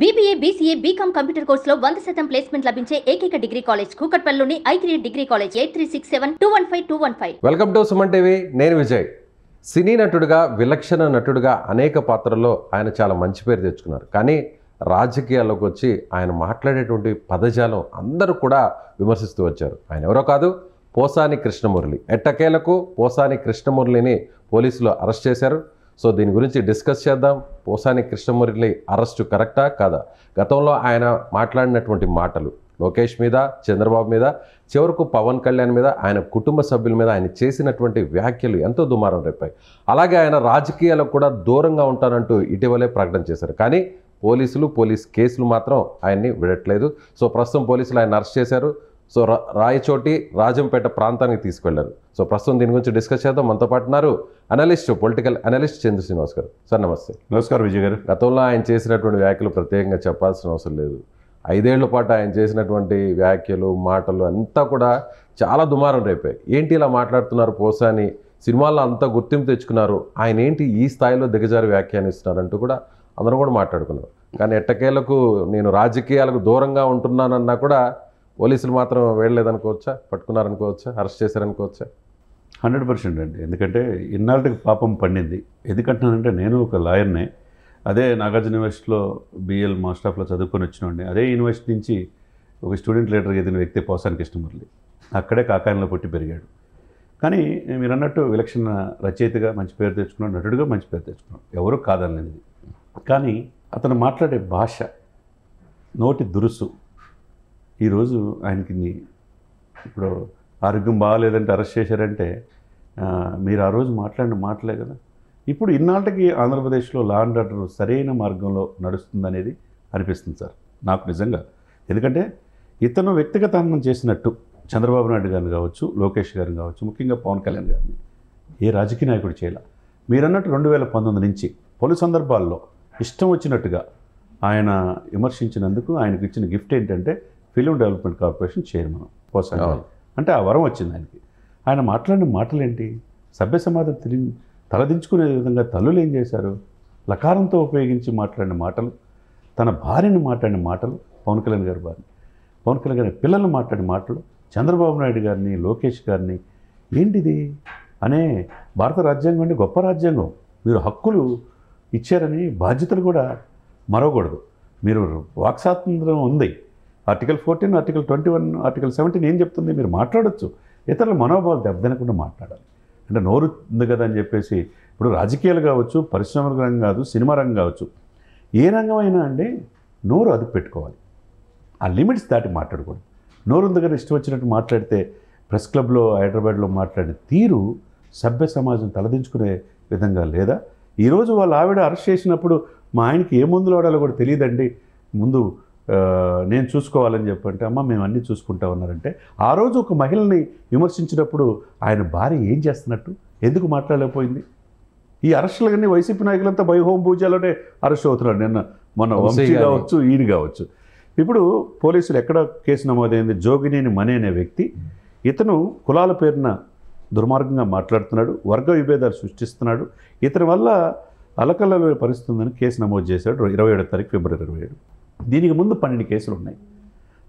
BBA, BCA, BCom computer కోర్సులో 100% placement లభించే ఏకైక డిగ్రీ కాలేజ్ కూకట్పల్లిలోని I3 degree college 8367215215. Welcome to Suman TV. నేను విజయ్. సినీ నటుడిగా, విలక్షణ నటుడిగా అనేక పాత్రల్లో ఆయన చాలా మంచి పేరు తెచ్చుకున్నారు. కానీ రాజకీయాల్లోకి వచ్చి ఆయన మాట్లాడేటువంటి పదజాలం అందరూ కూడా విమర్శిస్తూ వచ్చారు. ఆయన ఎవరో కాదు, పోసాని కృష్ణమురళి. ఎట్టకేలకు పోసాని కృష్ణమురళిని పోలీసులు అరెస్ట్ చేశారు. సో దీని గురించి డిస్కస్ చేద్దాం. పోసాని కృష్ణమురళి అరెస్టు కరెక్టా కాదా, గతంలో ఆయన మాట్లాడినటువంటి మాటలు లోకేష్ మీద, చంద్రబాబు మీద, చివరకు పవన్ కళ్యాణ్ మీద, ఆయన కుటుంబ సభ్యుల మీద ఆయన చేసినటువంటి వ్యాఖ్యలు ఎంతో దుమారం రేపాయి. అలాగే ఆయన రాజకీయాలకు కూడా దూరంగా ఉంటానంటూ ఇటీవలే ప్రకటన చేశారు. కానీ పోలీస్ కేసులు మాత్రం ఆయన్ని విడట్లేదు. సో ప్రస్తుతం పోలీసులు ఆయన అరెస్ట్ చేశారు. సో రాయచోటి, రాజంపేట ప్రాంతానికి తీసుకెళ్లారు. సో ప్రస్తుతం దీని గురించి డిస్కస్ చేద్దాం. మనతో పాటు ఉన్నారు అనలిస్ట్, పొలిటికల్ అనలిస్ట్ చంద్ర శ్రీనివాస్ గారు. సార్ నమస్తే. నమస్కారం విజయ్ గారు. గతంలో ఆయన చేసినటువంటి వ్యాఖ్యలు ప్రత్యేకంగా చెప్పాల్సిన అవసరం లేదు. 5 ఏళ్ల పాటు ఆయన చేసినటువంటి వ్యాఖ్యలు, మాటలు అంతా కూడా చాలా దుమారం రేపాయి. ఏంటి ఇలా మాట్లాడుతున్నారు పోసాని, సినిమాల్లో అంతా గుర్తింపు తెచ్చుకున్నారు, ఆయన ఏంటి ఈ స్థాయిలో దిగజారి వ్యాఖ్యానిస్తున్నారంటూ కూడా అందరూ కూడా మాట్లాడుకున్నారు. కానీ ఎట్టకేలకు నేను రాజకీయాలకు దూరంగా ఉంటున్నానన్నా కూడా పోలీసులు మాత్రం వేయలేదనుకోవచ్చా, పట్టుకున్నారనుకోవచ్చా, అరెస్ట్ చేశారనుకోవచ్చా? 100% అండి. ఎందుకంటే ఇన్నాళ్ళకి పాపం పండింది. ఎందుకంటున్నానంటే నేను ఒక లాయర్నే. అదే నాగార్జున యూనివర్సిటీలో BL మాస్టర్ ఆఫ్లో చదువుకొని వచ్చినండి. అదే యూనివర్సిటీ నుంచి ఒక స్టూడెంట్ లీడర్గా ఎదిగిన వ్యక్తి పోసాని కృష్ణమురళి. అక్కడే కాకాయంలో పుట్టి పెరిగాడు. కానీ మీరు అన్నట్టు విలక్షణ రచయితగా మంచి పేరు తెచ్చుకున్నాడు, నటుడిగా మంచి పేరు తెచ్చుకున్నాడు, ఎవరు కాదనలేనిది. కానీ అతను మాట్లాడే భాష, నోటి దురుసు, ఈరోజు ఆయనకి ఇప్పుడు ఆరోగ్యం బాగాలేదంటే అరెస్ట్ చేశారంటే మీరు ఆ రోజు మాట్లాడిన మాటలే కదా. ఇప్పుడు ఇన్నాళ్ళకి ఆంధ్రప్రదేశ్లో లా అండ్ ఆర్డర్ సరైన మార్గంలో నడుస్తుందనేది అనిపిస్తుంది సార్ నాకు నిజంగా. ఎందుకంటే ఇతను వ్యక్తిగత హననం చేసినట్టు చంద్రబాబు నాయుడు గారిని కావచ్చు, లోకేష్ గారిని కావచ్చు, ముఖ్యంగా పవన్ కళ్యాణ్ గారిని ఏ రాజకీయ నాయకుడు చేయాల. మీరన్నట్టు 2019 నుంచి పలు సందర్భాల్లో ఇష్టం వచ్చినట్టుగా ఆయన విమర్శించినందుకు ఆయనకు ఇచ్చిన గిఫ్ట్ ఏంటంటే film development corporation chairman Posani. అంటే ఆ వరం వచ్చింది ఆయనకి. ఆయన మాట్లాడిన మాటలు ఏంటి, సభ్య సమాజం తలదించుకునే విధంగా తల్లులు ఏం చేశారు, లకారంతో ఉపయోగించి మాట్లాడిన మాటలు, తన భార్యను మాట్లాడిన మాటలు, పవన్ కళ్యాణ్ గారి భార్య, పవన్ కళ్యాణ్ గారి పిల్లలు మాట్లాడిన మాటలు, చంద్రబాబు నాయుడు గారిని, లోకేష్ గారిని, ఏంటిది అనే భారత రాజ్యాంగం అంటే గొప్ప రాజ్యాంగం, మీరు హక్కులు ఇచ్చారని బాధ్యతలు కూడా మరవకూడదు. మీరు వాక్ స్వాతంత్రం ఉంది, ఆర్టికల్ 14, ఆర్టికల్ 21, ఆర్టికల్ 17 ఏం చెప్తుంది, మీరు మాట్లాడచ్చు, ఇతరుల మనోభావాలు దెబ్బతినకుండా మాట్లాడాలి. అంటే నోరు ఉంది కదా అని చెప్పేసి ఇప్పుడు రాజకీయాలు కావచ్చు, పరిశ్రమల రంగం కాదు, సినిమా రంగం కావచ్చు, ఏ రంగం అయినా అండి నోరు అదుపు పెట్టుకోవాలి, ఆ లిమిట్స్ దాటి మాట్లాడకూడదు. నోరు ఉంది కదా ఇష్టం వచ్చినట్టు మాట్లాడితే ప్రెస్ క్లబ్లో హైదరాబాద్లో మాట్లాడిన తీరు సభ్య సమాజం తలదించుకునే విధంగా లేదా. ఈరోజు వాళ్ళ ఆవిడ అరెస్ట్ చేసినప్పుడు మా ఆయనకి ఏ మందులు వాడాలో కూడా తెలియదండి, ముందు నేను చూసుకోవాలని చెప్పంటే అమ్మ మేము అన్నీ చూసుకుంటా ఉన్నారంటే, ఆ రోజు ఒక మహిళని విమర్శించినప్పుడు ఆయన భార్య ఏం చేస్తున్నట్టు, ఎందుకు మాట్లాడలేకపోయింది? ఈ అరెస్టులు కానీ వైసీపీ నాయకులంతా హోమ్ పూజలోనే అరెస్ట్ అవుతున్నాడు. మొన్న వంశీ కావచ్చు, ఈయన కావచ్చు. ఇప్పుడు పోలీసులు ఎక్కడ కేసు నమోదైంది, జోగినేని మణి అనే వ్యక్తి, ఇతను కులాల పేరున దుర్మార్గంగా మాట్లాడుతున్నాడు, వర్గ విభేదాలు సృష్టిస్తున్నాడు, ఇతని వల్ల అలకల్లో పరిస్థితుందని కేసు నమోదు చేశాడు 27వ తారీఖు ఫిబ్రవరి 27. దీనికి ముందు 12 కేసులు ఉన్నాయి.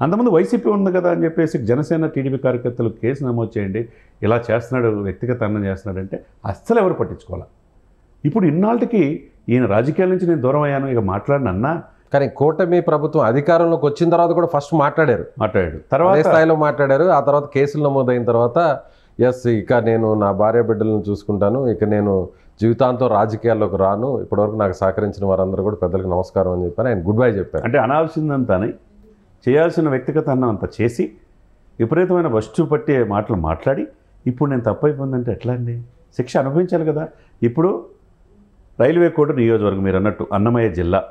అంతకుముందు వైసీపీ ఉంది కదా అని చెప్పేసి జనసేన, టీడీపీ కార్యకర్తలు కేసు నమోదు చేయండి, ఇలా చేస్తున్నాడు, వ్యక్తిగత హననం చేస్తున్నాడంటే అస్సలు ఎవరు పట్టించుకోవాలి. ఇప్పుడు ఇన్నాళ్ళకి ఈయన రాజకీయాల నుంచి నేను దూరం అయ్యాను, ఇక మాట్లాడినన్నా. కానీ కూటమి ప్రభుత్వం అధికారంలోకి వచ్చిన తర్వాత కూడా ఫస్ట్ మాట్లాడారు, తర్వాత స్థాయిలో మాట్లాడారు. ఆ తర్వాత కేసులు నమోదైన తర్వాత ఇక నేను నా భార్య బిడ్డలను చూసుకుంటాను, ఇక నేను జీవితాంతం రాజకీయాల్లోకి రాను, ఇప్పటివరకు నాకు సహకరించిన వారందరూ కూడా పెద్దలకు నమస్కారం అని చెప్పాను, ఆయన గుడ్ బై చెప్పారు. అంటే అనాల్సిందంతానే చేయాల్సిన వ్యక్తిగత హననం అంతా చేసి విపరీతమైన వస్తు పట్టే మాటలు మాట్లాడి ఇప్పుడు నేను తప్పైపోయిందంటే ఎట్లా అండి, శిక్ష అనుభవించాలి కదా. ఇప్పుడు రైల్వే కోర్టు నియోజకవర్గం మీరు అన్నట్టు అన్నమయ్య జిల్లా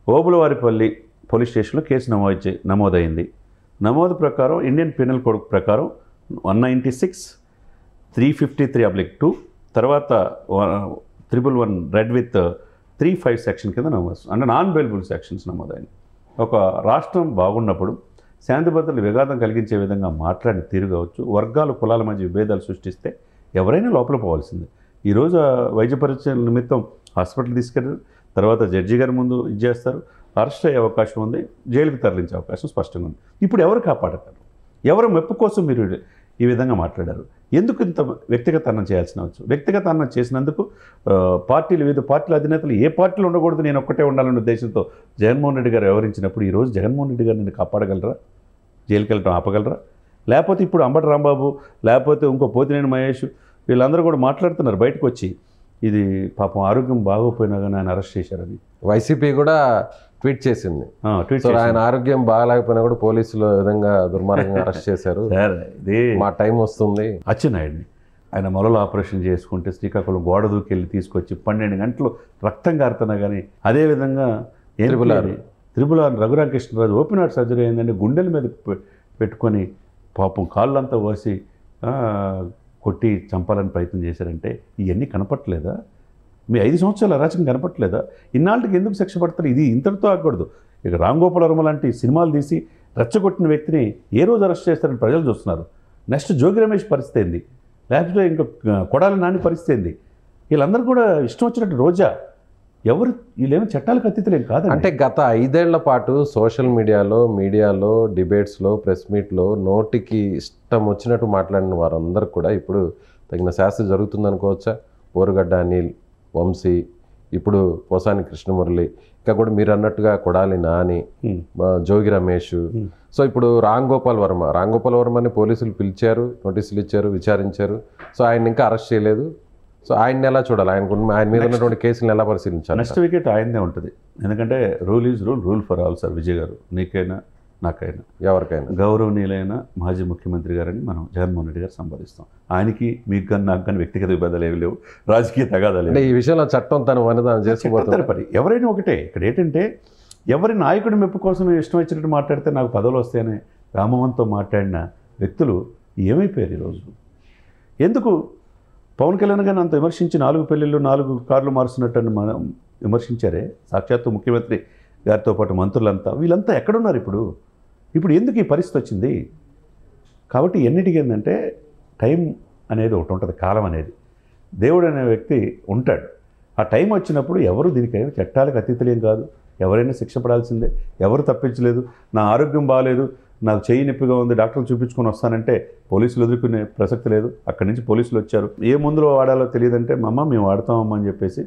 ఓబులవారిపల్లి పోలీస్ స్టేషన్లో కేసు నమోదైంది. నమోదు ప్రకారం ఇండియన్ పీనల్ కోడ్ ప్రకారం 196, 353/2 తర్వాత 111 రెడ్ విత్ 35 సెక్షన్ కింద నమోదు, అంటే నాన్ బెయిలబుల్ సెక్షన్స్ నమోదైంది. ఒక రాష్ట్రం బాగున్నప్పుడు శాంతి భద్రతలు విఘాతం కలిగించే విధంగా మాట్లాడిన తీరు కావచ్చు, వర్గాలు కులాల మధ్య విభేదాలు సృష్టిస్తే ఎవరైనా లోపల పోవాల్సిందే. ఈరోజు వైద్య పరీక్షల నిమిత్తం హాస్పిటల్ తీసుకెళ్ళారు, తర్వాత జడ్జి గారి ముందు ఇది చేస్తారు, అరెస్ట్ అయ్యే అవకాశం ఉంది, జైలుకి తరలించే అవకాశం స్పష్టంగా ఉంది. ఇప్పుడు ఎవరు కాపాడతారు? ఎవరు మెప్పు కోసం మీరు ఈ విధంగా మాట్లాడారు? ఎందుకు ఇంత వ్యక్తిగత అన్నం చేయాల్సిన వచ్చు? వ్యక్తిగత అన్నం చేసినందుకు పార్టీలు, వివిధ పార్టీల అధినేతలు ఏ పార్టీలో ఉండకూడదు, నేను ఒక్కటే ఉండాలనే ఉద్దేశంతో జగన్మోహన్ రెడ్డి గారు వ్యవహరించినప్పుడు ఈరోజు జగన్మోహన్ రెడ్డి గారు నిన్ను కాపాడగలరా? జైలుకి వెళ్ళటం ఆపగలరా? లేకపోతే ఇప్పుడు అంబటి రాంబాబు, లేకపోతే ఇంకో పోతినేని మహేష్, వీళ్ళందరూ కూడా మాట్లాడుతున్నారు బయటకు వచ్చి, ఇది పాపం ఆరోగ్యం బాగోపోయినా కానీ ఆయన అరెస్ట్ చేశారని. వైసీపీ కూడా ట్వీట్ చేసింది. ట్వీట్ సో ఆయన ఆరోగ్యం బాగాలేకపోయినా కూడా పోలీసులు ఈ విధంగా దుర్మార్గంగా అరెస్ట్ చేశారు, ఇది మా టైం వస్తుంది. అచ్చెన్నాయుడిని ఆయన మొలలో ఆపరేషన్ చేసుకుంటే శ్రీకాకుళం గోడ దూకెళ్ళి తీసుకొచ్చి 12 గంటలు రక్తం కారుతున్నా కానీ, అదేవిధంగా త్రిపుల రఘురామకృష్ణరాజు ఓపెన్ హార్ట్ సర్జరీ అయిందంటే గుండెల మీద పెట్టుకొని పాపం కాళ్ళంతా కోసి కొట్టి చంపాలని ప్రయత్నం చేశారంటే ఇవన్నీ కనపట్లేదా? మీ 5 సంవత్సరాల అరాచకం కనపట్లేదా? ఇన్నాళ్ళకి ఎందుకు శిక్ష పడతారు? ఇది ఇంతటితో ఆగకూడదు. ఇక రామ్ గోపాల్ వర్మ లాంటి సినిమాలు తీసి రెచ్చగొట్టిన వ్యక్తిని ఏ రోజు అరెస్ట్ చేస్తారని ప్రజలు చూస్తున్నారు. నెక్స్ట్ జోగి రమేష్ పరిస్థితి ఏంది? లేకపోతే ఇంకా కొడాలి నాని పరిస్థితి ఏంది? వీళ్ళందరూ కూడా ఇష్టం వచ్చినట్టు రోజా ఎవరు వీళ్ళేమో చట్టాలకు అతీతులేం కాదు. అంటే గత 5 ఏళ్ల పాటు సోషల్ మీడియాలో డిబేట్స్లో, ప్రెస్ మీట్లో నోటికి ఇష్టం వచ్చినట్టు మాట్లాడిన వారందరూ కూడా ఇప్పుడు తగిన శాస్త్ర జరుగుతుందనుకోవచ్చా? పోరుగడ్డ అనిల్, వంశీ, ఇప్పుడు పోసాని కృష్ణమురళి, ఇంకా కూడా మీరు అన్నట్టుగా కొడాలి నాని, జోగి రమేష్, సో ఇప్పుడు రామ్ గోపాల్ వర్మని పోలీసులు పిలిచారు, నోటీసులు ఇచ్చారు, విచారించారు. సో ఆయన ఇంకా అరెస్ట్ చేయలేదు. సో ఆయన్ని ఎలా చూడాలి? ఆయన మీద ఉన్నటువంటి కేసులను ఎలా పరిశీలించాలి? నెక్స్ట్ వికెట్ ఆయనదే ఉంటుంది. ఎందుకంటే rule is rule for all sir. Vijay గారు, నీకైనా నాకైనా ఎవరికైనా గౌరవనీయులైన మాజీ ముఖ్యమంత్రి గారని మనం జగన్మోహన్ రెడ్డి గారు సంపాదిస్తాం. ఆయనకి మీకు కానీ నాకు కానీ వ్యక్తిగత విభేదాలు ఏమి లేవు, రాజకీయ తగాదాలు అంటే ఈ విషయంలో చట్టం తను వనదానం చేసుకుపోతారు. పని ఎవరైనా ఒకటే. ఇక్కడ ఏంటంటే ఎవరి నాయకుడి మెప్పు కోసం ఇష్టం వచ్చినట్టు మాట్లాడితే నాకు పదవులు వస్తాయని రామవంతో మాట్లాడిన వ్యక్తులు ఏమైపోయారు ఈరోజు? ఎందుకు పవన్ కళ్యాణ్ గారిని అంత విమర్శించి 4 పెళ్ళిళ్ళు 4 కార్లు మారుస్తున్నట్టు మనం విమర్శించారే, సాక్షాత్తు ముఖ్యమంత్రి గారితో పాటు మంత్రులంతా, వీళ్ళంతా ఎక్కడున్నారు ఇప్పుడు? ఎందుకు ఈ పరిస్థితి వచ్చింది? కాబట్టి ఎన్నిటికీ ఏంటంటే టైం అనేది ఒకటి ఉంటుంది, కాలం అనేది. దేవుడు అనే వ్యక్తి ఉంటాడు. ఆ టైం వచ్చినప్పుడు ఎవరు దీనికైనా చట్టాలకు అతీతులేం కాదు, ఎవరైనా శిక్ష పడాల్సిందే. ఎవరు తప్పించలేదు. నా ఆరోగ్యం బాగాలేదు, నాకు చెయ్యి నొప్పిగా ఉంది, డాక్టర్లు చూపించుకొని వస్తానంటే పోలీసులు ఎదుర్కొనే ప్రసక్తి లేదు. అక్కడి నుంచి పోలీసులు వచ్చారు, ఏ మందులు వాడాలో తెలియదంటే మేము వాడతామమ్మా అని చెప్పేసి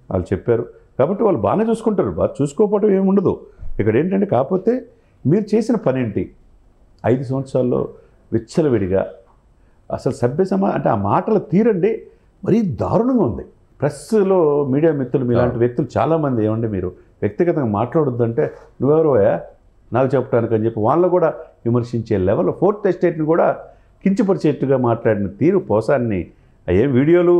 వాళ్ళు చెప్పారు. కాబట్టి వాళ్ళు బాగానే చూసుకుంటారు, బాగా చూసుకోకపోవడం ఏముండదు ఇక్కడ. ఏంటంటే కాకపోతే మీరు చేసిన పని ఏంటి? 5 సంవత్సరాల్లో విచ్చలవిడిగా అసలు అంటే ఆ మాటల తీరండి మరీ దారుణంగా ఉంది. ప్రెస్లో మీడియా మిత్రులు మీలాంటి వ్యక్తులు చాలామంది ఏమండి మీరు వ్యక్తిగతంగా మాట్లాడొద్దంటే నువ్వెవరోయా నాకు చెప్పడానికి అని చెప్పి వాళ్ళు కూడా విమర్శించే లెవెల్లో 4th ఎస్టేట్ని కూడా కించపరిచేట్టుగా మాట్లాడిన తీరు పోసాన్ని ఏం వీడియోలు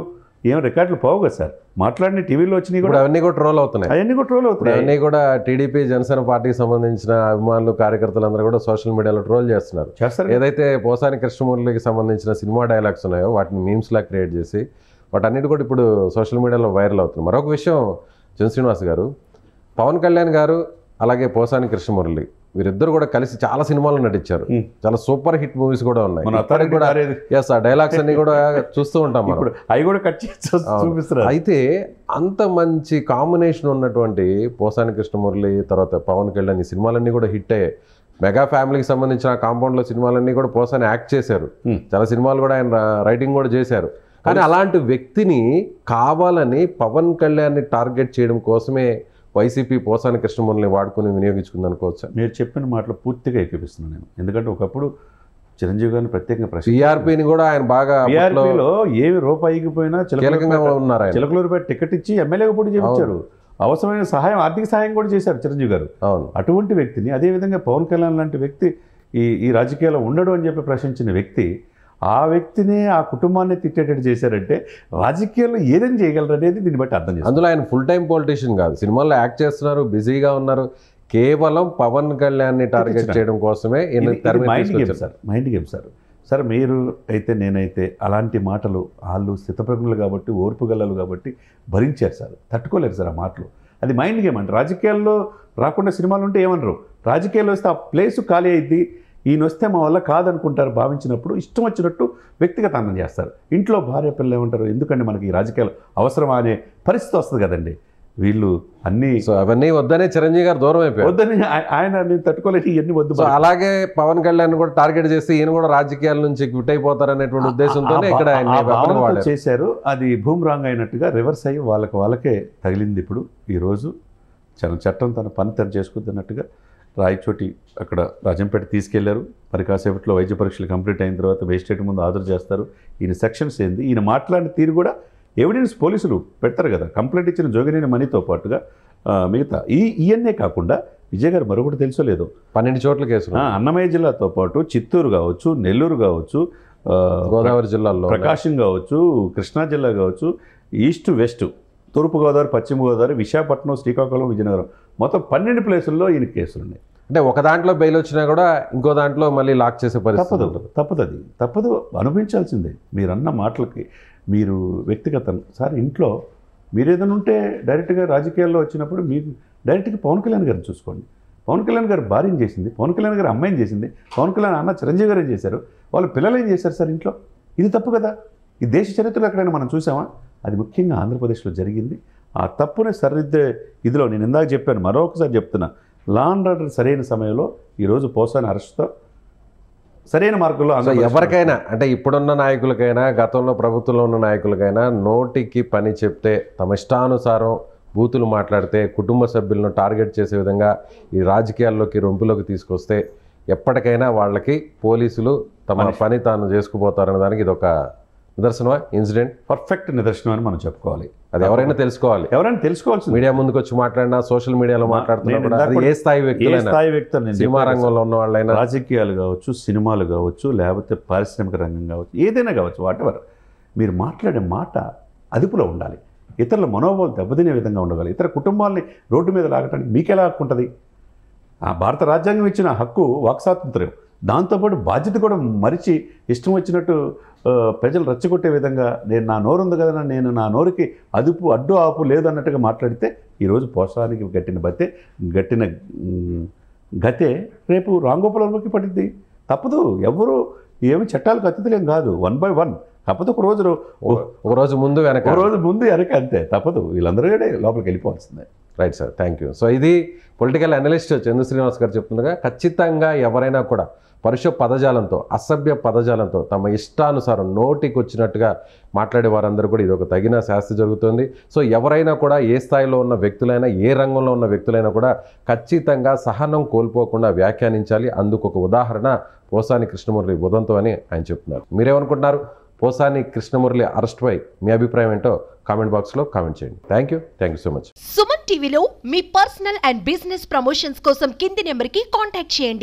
ఏం రికార్డులు పోవు కదా సార్. మాట్లాడిన టీవీలో వచ్చినాయి కూడా అవన్నీ కూడా ట్రోల్ అవుతున్నాయి. అవన్నీ కూడా టీడీపీ జనసేన పార్టీకి సంబంధించిన అభిమానులు, కార్యకర్తలందరూ కూడా సోషల్ మీడియాలో ట్రోల్ చేస్తున్నారు. ఏదైతే పోసాని కృష్ణమురళికి సంబంధించిన సినిమా డైలాగ్స్ ఉన్నాయో వాటిని మీమ్స్లా క్రియేట్ చేసి వాటన్నిటి కూడా ఇప్పుడు సోషల్ మీడియాలో వైరల్ అవుతుంది. మరొక విషయం, చంద్ర శ్రీనివాస్ గారు, పవన్ కళ్యాణ్ గారు అలాగే పోసాని కృష్ణమురళి వీరిద్దరు కూడా కలిసి చాలా సినిమాలు నటించారు. చాలా సూపర్ హిట్ మూవీస్ కూడా ఉన్నాయి. కూడా ఆ డైలాగ్స్ అన్ని కూడా చూస్తూ ఉంటాం మనం. అవి కూడా కట్ చూపిస్తారు. అయితే అంత మంచి కాంబినేషన్ ఉన్నటువంటి పోసాని కృష్ణమురళి తర్వాత పవన్ కళ్యాణ్ ఈ సినిమాలన్నీ కూడా హిట్ అయ్యాయి. మెగా ఫ్యామిలీకి సంబంధించిన కాంపౌండ్లో సినిమాలన్నీ కూడా పోసాని యాక్ట్ చేశారు. చాలా సినిమాలు కూడా ఆయన రైటింగ్ కూడా చేశారు. కానీ అలాంటి వ్యక్తిని కావాలని పవన్ కళ్యాణ్ని టార్గెట్ చేయడం కోసమే వైసీపీ పోసాని కృష్ణమురళిని వాడుకొని వినియోగించుకుంది అనుకోవచ్చా? మీరు చెప్పిన మాటలు పూర్తిగా ఏకీపిస్తున్నాను నేను. ఎందుకంటే ఒకప్పుడు చిరంజీవి గారిని ప్రత్యేకంగా టీఆర్పీని కూడా ఆయన బాగా టీఆర్పీలో ఏమి రూపాయికి పోయినా కీలకంగా ఉన్నారు. చిలకలూరుపేట టికెట్ ఇచ్చి ఎమ్మెల్యేగా పోటీ చేయించారు. అవసరమైన సహాయం, ఆర్థిక సహాయం కూడా చేశారు చిరంజీవి గారు. అవును. అటువంటి వ్యక్తిని అదేవిధంగా పవన్ కళ్యాణ్ లాంటి వ్యక్తి ఈ రాజకీయాల్లో ఉండడు అని చెప్పి ప్రశ్నించిన వ్యక్తి ఆ వ్యక్తిని ఆ కుటుంబాన్ని తిట్టేటట్టు చేశారంటే రాజకీయాల్లో ఏదైనా చేయగలరు అనేది దీన్ని బట్టి అర్థం చేస్తారు. అందులో ఆయన ఫుల్ టైం పొలిటీషియన్ కాదు, సినిమాల్లో యాక్ట్ చేస్తున్నారు, బిజీగా ఉన్నారు. కేవలం పవన్ కళ్యాణ్ని టార్గెట్ చేయడం కోసమే మైండ్ గేమ్ సార్. సార్ మీరు అయితే నేనైతే అలాంటి మాటలు వాళ్ళు స్థితప్రజ్ఞులు కాబట్టి ఓర్పు గలలు కాబట్టి భరించారు సార్, తట్టుకోలేరు సార్ ఆ మాటలు. అది మైండ్ గేమ్ అంటే రాజకీయాల్లో రాకుండా సినిమాలు ఉంటే ఏమనరు, రాజకీయాల్లో వస్తే ఆ ప్లేసు ఖాళీ అయింది, ఈయన వస్తే మా వల్ల కాదనుకుంటారు. భావించినప్పుడు ఇష్టం వచ్చినట్టు వ్యక్తిగత అన్నం చేస్తారు. ఇంట్లో భార్య పిల్లలు ఏమంటారు, ఎందుకంటే మనకి ఈ రాజకీయాలు అవసరమా అనే పరిస్థితి వస్తుంది కదండి. వీళ్ళు అన్నీ సో అవన్నీ వద్దనే చిరంజీవి గారు దూరం అయిపోయారు. వద్దని ఆయన నేను తట్టుకోలేక ఇవన్నీ వద్దు. సో అలాగే పవన్ కళ్యాణ్ కూడా టార్గెట్ చేసి ఈయన కూడా రాజకీయాల నుంచి క్విట్ అయిపోతారనేటువంటి ఉద్దేశంతోనే ఇక్కడ ఆ భావనతో చేశారు. అది భూమిరాంగ్ అయినట్టుగా రివర్స్ అయ్యి వాళ్ళకే తగిలింది. ఇప్పుడు ఈరోజు చట్టం తన పని తను చేసుకుంటున్నట్టుగా రాయచోటి అక్కడ రాజంపేట తీసుకెళ్లారు. మరి కాసేపట్లో వైద్య పరీక్షలు కంప్లీట్ అయిన తర్వాత మేజిస్ట్రేట్ ముందు హాజరు చేస్తారు. ఈయన సెక్షన్స్ ఏంది, ఈయన మాట్లాడిన తీరు కూడా ఎవిడెన్స్ పోలీసులు పెడతారు కదా. కంప్లైంట్ ఇచ్చిన జోగినేని మనీతో పాటుగా మిగతా ఇవన్నీ కాకుండా విజయ్ గారు మరొకటి తెలుసో లేదో 12 చోట్ల కేసులు అన్నమయ్య జిల్లాతో పాటు చిత్తూరు కావచ్చు, నెల్లూరు కావచ్చు, గోదావరి జిల్లాలో ప్రకాశం కావచ్చు, కృష్ణా జిల్లా కావచ్చు, ఈస్ట్ వెస్ట్, తూర్పుగోదావరి, పశ్చిమ గోదావరి, విశాఖపట్నం, శ్రీకాకుళం, విజయనగరం మొత్తం 12 ప్లేసుల్లో ఈయన కేసులు ఉన్నాయి. అంటే ఒక దాంట్లో బెయిల్ వచ్చినా కూడా ఇంకో దాంట్లో మళ్ళీ లాక్ చేసే పరిస్థితి తప్పదు అనుభవించాల్సిందే. మీరు అన్న మాటలకి మీరు వ్యక్తిగతం సార్ ఇంట్లో మీరు ఏదైనా ఉంటే డైరెక్ట్గా రాజకీయాల్లో వచ్చినప్పుడు మీరు డైరెక్ట్గా పవన్ కళ్యాణ్ గారిని చూసుకోండి. పవన్ కళ్యాణ్ గారు భార్యను చేసింది, పవన్ కళ్యాణ్ గారు అమ్మాయిని చేసింది, పవన్ కళ్యాణ్ అన్న చిరంజీవి గారు ఏం చేశారు, వాళ్ళ పిల్లలు ఏం చేశారు సార్ ఇంట్లో. ఇది తప్పు కదా. ఈ దేశ చరిత్రలో ఎక్కడైనా మనం చూసామా? అది ముఖ్యంగా ఆంధ్రప్రదేశ్లో జరిగింది. ఆ తప్పుని సరిదిద్దే ఇదిలో నేను ఇందాక చెప్పాను, మరొకసారి చెప్తున్నా, లా అండ్ ఆర్డర్ సరైన సమయంలో ఈరోజు పోసాని అరెస్ట్తో సరైన మార్గంలో ఎవరికైనా అంటే ఇప్పుడున్న నాయకులకైనా గతంలో ప్రభుత్వంలో ఉన్న నాయకులకైనా నోటికి పని చెప్తే తమ ఇష్టానుసారం బూతులు మాట్లాడితే కుటుంబ సభ్యులను టార్గెట్ చేసే విధంగా ఈ రాజకీయాల్లోకి రొంపులోకి తీసుకొస్తే ఎప్పటికైనా వాళ్ళకి పోలీసులు తమ పని తాను చేసుకుపోతారనే దానికి ఇది ఒక నిదర్శనమా ఇన్సిడెంట్? పర్ఫెక్ట్ నిదర్శనం అని మనం చెప్పుకోవాలి. అది ఎవరైనా తెలుసుకోవాల్సింది. మీడియా ముందుకు వచ్చి మాట్లాడినా, సోషల్ మీడియాలో మాట్లాడుతున్నా ఏ స్థాయి వ్యక్తులైనా, సినిమా రంగంలో ఉన్న వాళ్ళైనా, రాజకీయాలు కావచ్చు, సినిమాలు కావచ్చు, లేకపోతే పారిశ్రామిక రంగం కావచ్చు, ఏదైనా కావచ్చు, వాటెవర్ మీరు మాట్లాడే మాట అదుపులో ఉండాలి. ఇతరుల మనోభావాలు దెబ్బతినే విధంగా ఉండగాలి. ఇతర కుటుంబాలని రోడ్డు మీద లాగటానికి మీకెలా హక్కు ఉంటుంది? ఆ భారత రాజ్యాంగం ఇచ్చిన హక్కు వాక్ స్వాతంత్ర్యం, దాంతోపాటు బాధ్యత కూడా మరిచి ఇష్టం వచ్చినట్టు ప్రజలు రెచ్చగొట్టే విధంగా నేను నా నోరు ఉంది కదా, నేను నా నోరుకి అడ్డు ఆపు లేదన్నట్టుగా మాట్లాడితే ఈరోజు పోషానికి గట్టిన గతే రేపు రాంగోపాలకి పడింది. తప్పదు. ఎవరు ఏమి చట్టాలకు అతిథులేం కాదు. 1 by 1 కాకపోతే ఒక రోజు ముందు వెనక అంతే. తప్పదు. వీళ్ళందరూ లోపలికి వెళ్ళిపోవాల్సిందే. Right sir, thank you. So ఇది పొలిటికల్ అనలిస్ట్ చందు శ్రీనివాస్ గారు చెప్తుండగా ఖచ్చితంగా ఎవరైనా కూడా పరుష పదజాలంతో, అసభ్య పదజాలంతో తమ ఇష్టానుసారం నోటికి వచ్చినట్టుగా మాట్లాడే వారందరూ కూడా ఇది ఒక తగిన శాస్తి జరుగుతుంది. సో ఎవరైనా కూడా ఏ స్థాయిలో ఉన్న వ్యక్తులైనా, ఏ రంగంలో ఉన్న వ్యక్తులైనా కూడా ఖచ్చితంగా సహనం కోల్పోకుండా వ్యాఖ్యానించాలి. అందుకు ఒక ఉదాహరణ పోసాని కృష్ణమురళి ఉదంతం అని ఆయన చెప్తున్నారు. మీరేమనుకుంటున్నారు? పోసాని కృష్ణమురళి అరెస్ట్పై మీ అభిప్రాయం ఏంటో కామెంట్ బాక్స్లో కామెంట్ చేయండి. Thank you so much. Suman టీవీలో మీ పర్సనల్ అండ్ బిజినెస్ ప్రమోషన్స్ కోసం కింది నెంబర్కి కాంటాక్ట్ చేయండి.